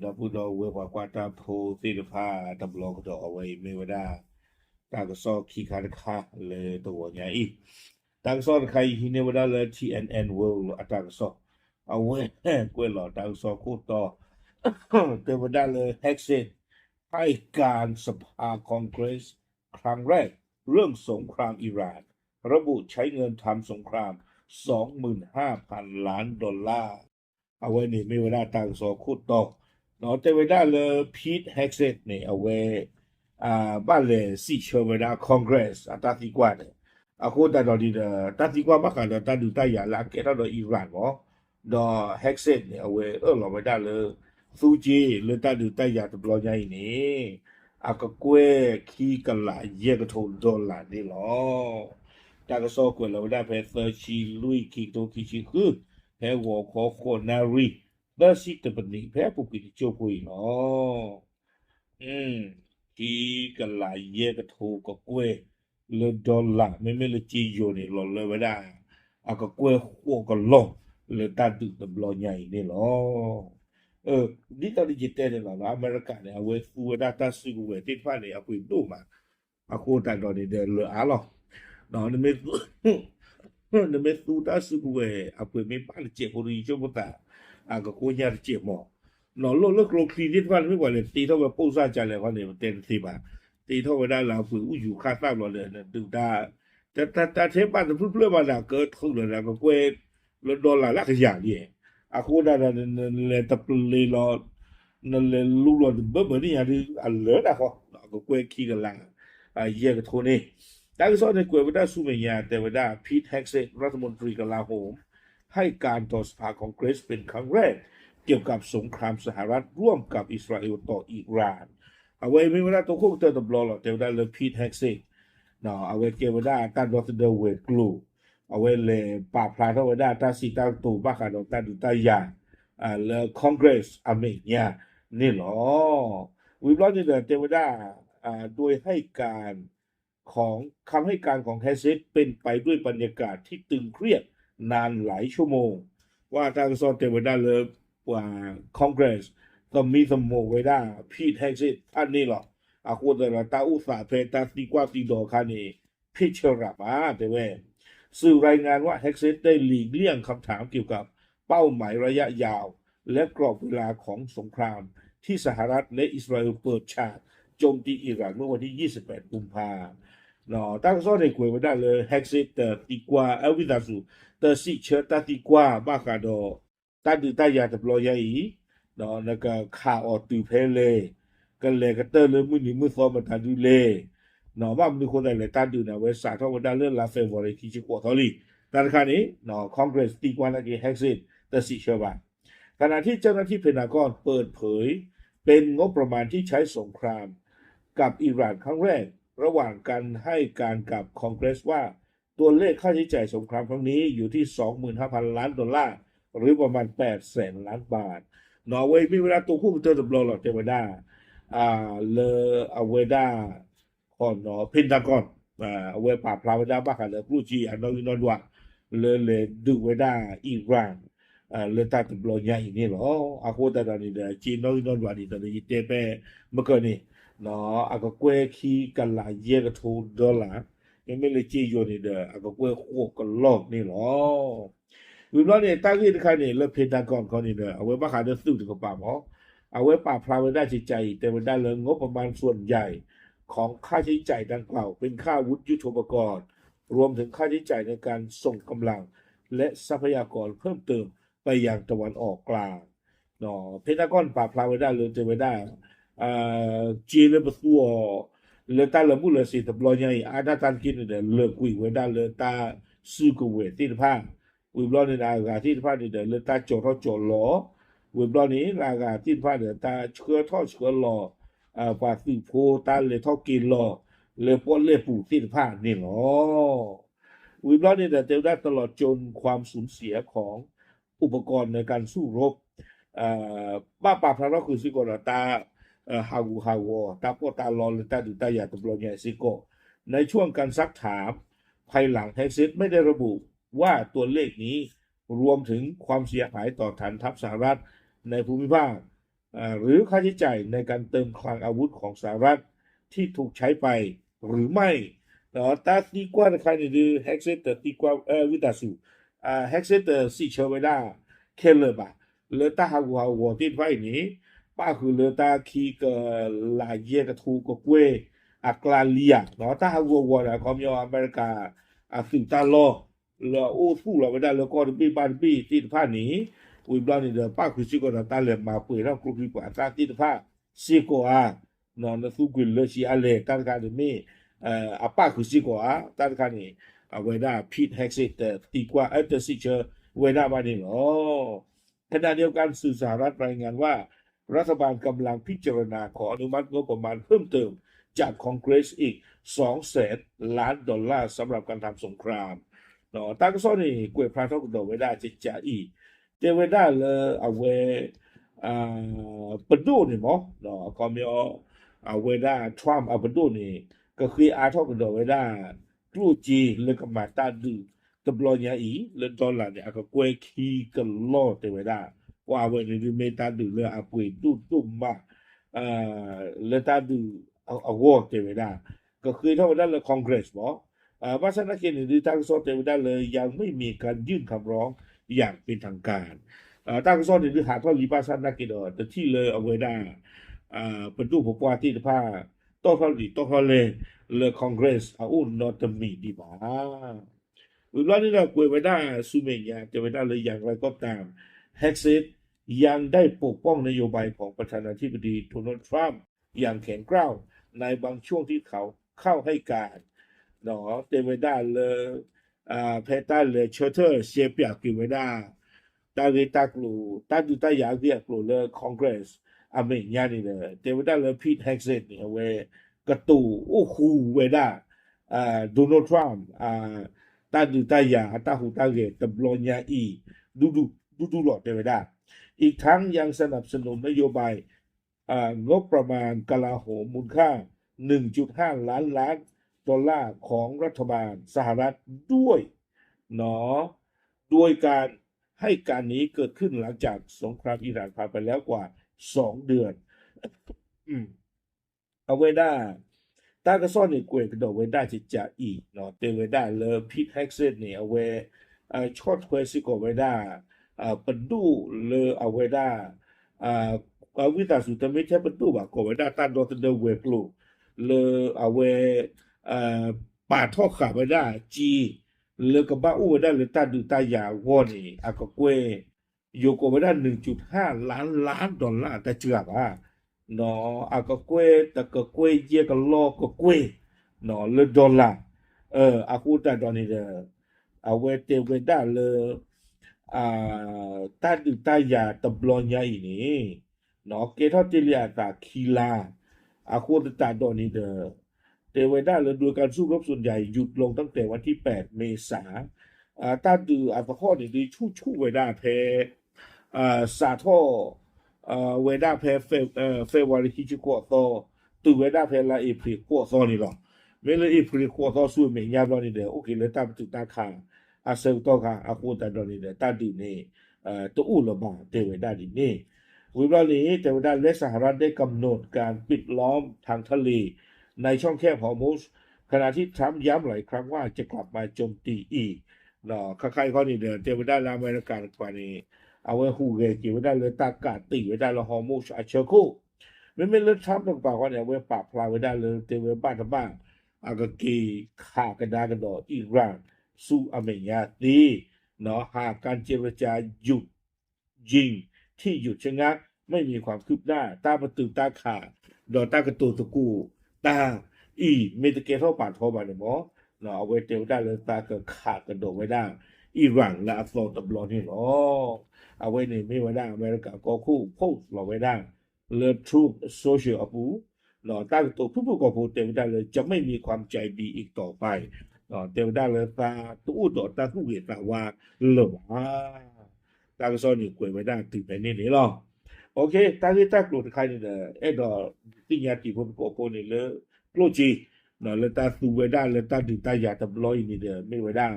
dopo due quattro posti di fa da blog da away mi vada daก็ซอคีคาค่ะเลยตัวใหญ่ตั้งซอใครที่เนี่ยว่าเลย TNN World อ่ะตั้งซอเอาเว้ยกวยหล่อตั้งซอคู่ต่อเดี๋ยวว่าเลย Hexit ให้การสภาคองเกรสครั้งแรกเรื่องสงครามอิหร่านระบุใช้เงินทำสงคราม 25,000 ล้านดอลลาร์เอาไว้นี่ไม่เวลาต่างสอคุดต่อเนาะแต่เวลาเลยพีทแฮกเซตนี่เอาไว้บ้านเลยสิเชื่อเวลาคอนเกรสตัดที่กว่าเนี่ยအခုတတော်ဒီတတိကွာဘကတော့တတူတိုက်ရလာကဲတော့အီရန်ပေါ့တော့ hexet เนี่ยเอาไว้လောမဒါလေသူကြီးလေတတူတိုက်ရတဘလောညာကြီးနေအကကွဲခီကလာရေကထုံဒေါ်လာနေလောတာကစောကွယ်လောဒါဖဲသချီလူခီတိုခီချီခုဖဲဝခေါ်ခေါ်နာရီဒါစီတပနိဖဲပုပီချိုပွေနော်อืมခီကလာရေကထုံကကွဲle dollar me le chi yo ni lo le ba da a ko kwe ho ko lo le ta du de blo nyai ni lo di ta di jete ni lo america ne a we fu da ta su we ti fa ni a ku do ma a ko ta do ni de le a lo no ne me ne me su ta su we a ku me pa le che ko ri cho mo ta a ko nya che mo no lo kro kri di fa me wa le ti to we pou sa ja le fa ni ten si baตีเท่าไว้ได้เราฝืนอยู่ค่าทราบเราเลยนะดูได้แต่เทปบ้านเพื่อนมาแล้วเกิดขึ้นเลยนะก็เกวรโดนหลายลักอย่างเนี่ยอาคูได้เลยตะปลีรอนั่นเลยลูกรอเบิ่มนี่อย่างที่อันเลิศอะเขาก็เกวขี้กันละเยี่ยกับโทนี่แต่ก็สอนในเกวไม่ได้สู้ไม่ยาแต่ไม่ได้พีทแฮกเซตรัฐมนตรีกลาโหมให้การต่อสภาคองเกรสเป็นครั้งแรกเกี่ยวกับสงครามสหรัฐร่วมกับอิสราเอลต่ออิหร่านเอาไว้ไม่ว่าตัวคู่เตอร์ตบลอหรอกแต่ว่าเลยพีทแฮกซี่เนาะเอาไว้เกี่ยวได้ตั้งรถเดเวกลูเอาไว้เลยป่าพลายเท่าได้ตั้งสีตั้งตู่บ้าขาดตั้งดูตั้งยาเลยคอนเกรสอเมริกานี่หรอวิบล้อนี่เดินเทวดาโดยให้การของคำให้การของแฮกซี่เป็นไปด้วยบรรยากาศที่ตึงเครียดนานหลายชั่วโมงว่าทางซอนเทวดาเลยว่าคอนเกรสก็มีสมองไว้ได้พีทแฮกซิตท่านนี่หรออาควรแต่ละตาอุตสาห์เพตาตีกว่าตีดอคันนี้พิจารณาแต่เว้สื่อรายงานว่าแฮกซิตได้หลีกเลี่ยงคำถามเกี่ยวกับเป้าหมายระยะยาวและกรอบเวลาของสงครามที่สหรัฐและอิสราเอลเปิดฉากโจมตีอิหร่านเมื่อวันที่ 28 กุมภาพันธ์เนาะตั้งซ่อนในกวยไว้ได้เลยแฮกซิตตีกว่าเอวิดาสูแต่สิเชิดตาตีกว่าบ้ากาดอตาดูตายาตะปลอยอีเนาะแล้วก็ข่าวออกตื่นเพลเลยก็เลยก็เตอร์เลยมือหนีมือซ้อมมาทันดูเลยเนาะว่ามีคนไหนเลยตันดูนะเวสาทว่าได้เรื่องลาเฟวอร์ที่ชิคกี้พายตอนนี้เนาะคอนเกรสตีกวันกี้แฮกซิตแต่สิเชื่อว่าขณะที่เจ้าหน้าที่เพนทากอนเปิดเผยเป็นงบประมาณที่ใช้สงครามกับอิหร่านครั้งแรกระหว่างการให้การกับคอนเกรสว่าตัวเลขค่าใช้จ่ายสงครามครั้งนี้อยู่ที่ 25,000 ล้านดอลลาร์หรือประมาณ 800,000 ล้านบาทนอร์เวย์มีเวลาตัวคู่เจอตบลอหรอกเทวดาเลอเวดาคอนเนาะเพนทากอนเวป่าพลาเวดาบ้ากันเลยผู้จีอันนอนว่าเลดูเวดาอิหร่านเลตาตบลอใหญ่นี่หรออาโคตาตอนนี้เดจีนอนว่านี่ตอนนี้เตเปเมื่อก่อนนี่เนาะอากเกวคีกันลายเยกะทูดอลลาร์ยังไม่เลยจีโยนี่เดอากเกวโคกันลอกนี่หรอวิบล้อเนี่ยตั้งที่คันนี่เลิกเพนทากอนเขานี่เด้อเอาไว้บ้าขาเดือดสู้ถึงกับป่าหมอเอาไว้ป่าพลาไว้ได้ใจแต่มันได้เลยงบประมาณส่วนใหญ่ของค่าใช้จ่ายดังกล่าวเป็นค่าวุฒิยุทโธปกรณ์รวมถึงค่าใช้จ่ายในการส่งกำลังและทรัพยากรเพิ่มเติมไปยังตะวันออกกลางเนาะเพนทากอนป่าพลาไว้ได้เลยจะไว้ได้จีนประตูle ta le mu le si te blo nyai ada tan kin de le kui we da le ta su ku we ti de pa we blo ni da ga ti de pa ni de le ta jo tho jo lo we blo ni la ga ti de pa de ta chue tho chue lo pa si pho ta le tho ki lo le po le pu ti de pa ni lo we blo ni de te da ตลอดจนความสูญเสียของอุปกรณ์ในการสู้รบบ้าป่าพระราคือสิโกรตาฮาวตาโกตาลอลตาดูตายาตบลอญาซิโกในช่วงการซักถามภายหลังแฮกซิตไม่ได้ระบุว่าตัวเลขนี้รวมถึงความเสียหายต่อฐานทัพสหรัฐ ในภูมิภาคหรือค่าใช้จ่ายในการเติมคลังอาวุธของสหรัฐที่ถูกใช้ไปหรือไม่tadi gua ada kali di Hexeter di gua vida su Hexeter 是球为大 Keller 吧了大哈我的话呢把和了大去个来耶个图个贵กลาเลียเนาะถ้าหากว่านะเขามีอเมริกาสิงตาลอแล้วโอ้สู้เราไม่ได้แล้วก็ปีบ้านปีที่ผ่านนี้อุยบลานี่เดป้าคือสิก็ตาเลมาเปิดแล้วกลุ่มกว่าตาที่ผ่านสิก็เนาะสู้กุลเลยสิอะไรการการนี้ป้าคือสิก็การการนี้เวลาพีทแฮกซิตตีกว่าเตอร์ซิเชอร์เวลาบ้านนี้อ๋อขณะเดียวกันสื่อสหรัฐรายงานว่ารัฐบาลกำลังพิจารณาขออนุมัติงบประมาณเพิ่มเติมจากคอนเกรสอีก$200,000,000สำหรับการทำสงครามเนาะตั้งซ้อนนี่กวยพระทอกดอกไว้ได้จะจ่าอีเจไว้ได้เลยเอาไว้ประตูนี่มั้งเนาะก็มีเอาไว้ได้ทรัมป์เอาประตูนี่ก็คืออาทอกดอกไว้ได้ตู้จีเลยก็มาตาดูตบลอยาอีเลยดอลลาร์เนี่ยก็กวยคีกันล่อเจไว้ได้ว่าเว้ยนี่ไม่ตาดูเลยเอากวยตู้มาเลยตาดูaward เทวดาก็คือถ้าวันนั้นเลยคอนเกรสบอกว่าสนักเขียนหรือทางโซนเทวดาเลยยังไม่มีการยื่นคำร้องอย่างเป็นทางการทางโซนหรือหาท่อลีบาสันนักกิจแต่ที่เลยเอาไว้ได้เป็นรูปผมว่าที่ผ้าต้องเขาดีต้องเขาเลยคอนเกรสเอาอุ่นนอตมีดีบ้าหรือว่านี่เราคุยไว้ได้ซูเมียจะไว้ได้เลยอย่างไรก็ตามแฮกซิตยังได้ปกป้องนโยบายของประธานาธิบดีโดนัลด์ทรัมป์อย่างแข็งกร้าวในบางช่วงที่เขาเข้าให้การเนาะเตเวด้าเลยเพต้าเลยเชอร์เตอร์เชียเปียกิเวด้าตาเวตากลูตาดูตายาเรียกลูเลยคอนเกรสอเมริกานี่เลยเตเวด้าเลยพีทแฮกเซตเนี่ยเวกระตูโอ้โหเวด้าโดนัลด์ทรัมป์ตาดูตายาตาหูตาเกตบลอนยาอีดูหลอดเตเวด้าอีกทั้งยังสนับสนุนนโยบายงบประมาณกลาโหมมูลค่า 1.5 ล้านล้านดอลลาร์ของรัฐบาลสหรัฐด้วยเนาะด้วยการให้การนี้เกิดขึ้นหลังจากสงครามอิหร่านผ่านไปแล้วกว่า2 เดือนเอาไว้ได้ตากระซ่อนในกวยกระโดดไว้ได้จะจ่าอีกเนาะเตไว้ได้เลยพิทแฮกเซนเนี่ยเอาไว้ช็อตเควสิโกไว้ได้ปันดูเลยเอาไว้ได้วิตาสุดไม่ใช่ประตูว่าก็ไว้ได้ตันโดนเดเวกลูเลยเอาไว้ป่าท่อขาไว้ได้จีเลยกับบ้าอู้ไว้ได้เลยตันดูตายาวอนี่ก็กวยโยกไว้ได้ 1.5 ล้านดอลลาร์แต่เจือกเนาะก็กวยแต่ก็กวยเยก็โลก็กวยเนาะเลยดอลลาร์กูแต่ตอนนี้เลยเอาไว้เตไว้ได้เลยตัดดูตายาตบลอนยาอีนี่เนาะเกทอติเลียตาคีลาคูดตาดอนี่เตไว้ได้เลยโดยการสู้รบส่วนใหญ่หยุดลงตั้งแต่วันที่8 เมษายนตัดดูข้อนี่ดีชู่ไว้ได้เพสาท่อเวด้าเพเฟวาริคิจิกัวโตตูเวด้าเพลาเอพริกัวโตนี่หรอไม่เลยเอพริกัวโตสู้เมียบลอนี่โอเคเลยตามตุตาคาเซลโตคาคูตาดอนี่ตัดดูนี่ตัวอู้ละบ้าเตไว้ได้ดีนี่วิบลานี้เตไว้ได้และสหรัฐได้กำหนดการปิดล้อมทางทะเลในช่องแคบฮอร์มุสขณะที่ทรัมป์ย้ำหลายครั้งว่าจะกลับมาโจมตีอีกเนาะใครๆเขานี่เตไว้ได้ละอเมริกันกว่านี้เอาไว้หูเกกี่ไว้ได้เลยตากาตีไว้ได้ละฮอร์มุสเชอร์คูไม่เลือดทรัมป์ต่างๆว่าเนี่ยไว้ปราบพลายไว้ได้เลยเตไว้บ้านทั้งบ้านก็กีข่ากันดากันดออิหร่านสู้อเมริกาดีเนาะหากการเจรจาหยุดยิงที่หยุดชะงักไม่มีความคืบหน้าตาประตูตาขาดอตากระตูตะกูตาเมตเกเท่าปาดทอบาเนี่ยหมอเนาะเอาไว้เตวได้เลยตาก็ขาดกระโดดไว้ได้อิหร่านและอัฟโลตบลอนนี่หรอเอาไว้ในไม่ไว้ได้อเมริกาก็คู่โพสเราไว้ได้เลือดทรูปโซเชียลอปูเนาะตากระตูผู้ก็พูดเตวได้เลยจะไม่มีความใจดีอีกต่อไปเตวได้เลยตาตู้ต่อตาตู้เหตุตาว่าหรอตากระซ้อนอยู่กวยไว้ได้ถึงไปนี่หรอโอเคตาที่ตากลุ่มใครเนี่ยดอติญาติผมก็พูดนี่เลยโปรจีเนาะเลยตาสูไว้ได้เลยตาดึงตาอยากตบลอยนี่ไม่ไว้ได้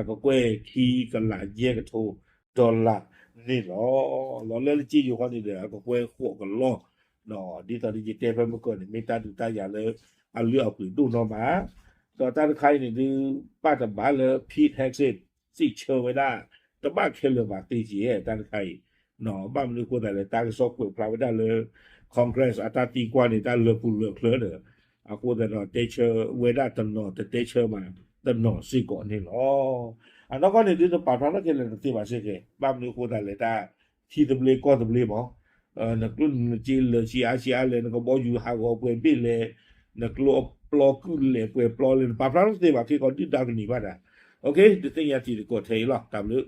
ก็กวยคีกันหลายเยกโทดอลลาร์ นี่หรอเราเล่นจีอยู่คนนี้เดียวก็คุยหัวกันล้อเนาะดีตอนดิจิตอลไปเมื่อก่อนนี่ไม่ตาดูตาอย่าเลยเอาเลือกเอาปืนดูเนาะมาตอนตาใครนี่ดูป้าตบ้าเลยพีทแฮกเซตสิเชื่อไว้ได้แต่บ้าเคลเลยมาตีจีตาใครเนาะบ้ามันควรแต่เลยตาก็ซอกเปิดพลาไว้ได้เลยคอนเกรสอัตราตีกว่านี่ตาเลือกผู้เลือกเคลือเด้ออาควรแต่เนาะเตเชอร์เวด้าตันเนาะแต่เตเชอร์มาตันเนาะสิก่อนนี่หรอ nó có những cái bảo nó cái là thì bảo sẽ cái bao nhiêu cô đại người ta khi tập luyện con tập luyện mà nó cứ chỉ là chỉ lên nó có bao nhiêu hàng có quyền biết lên nó cứ lo cứ lên quyền lo lên bảo nó thì bảo khi còn đi đang nghỉ bắt à ok thì tiếng nhà thì có thấy là tạm nữa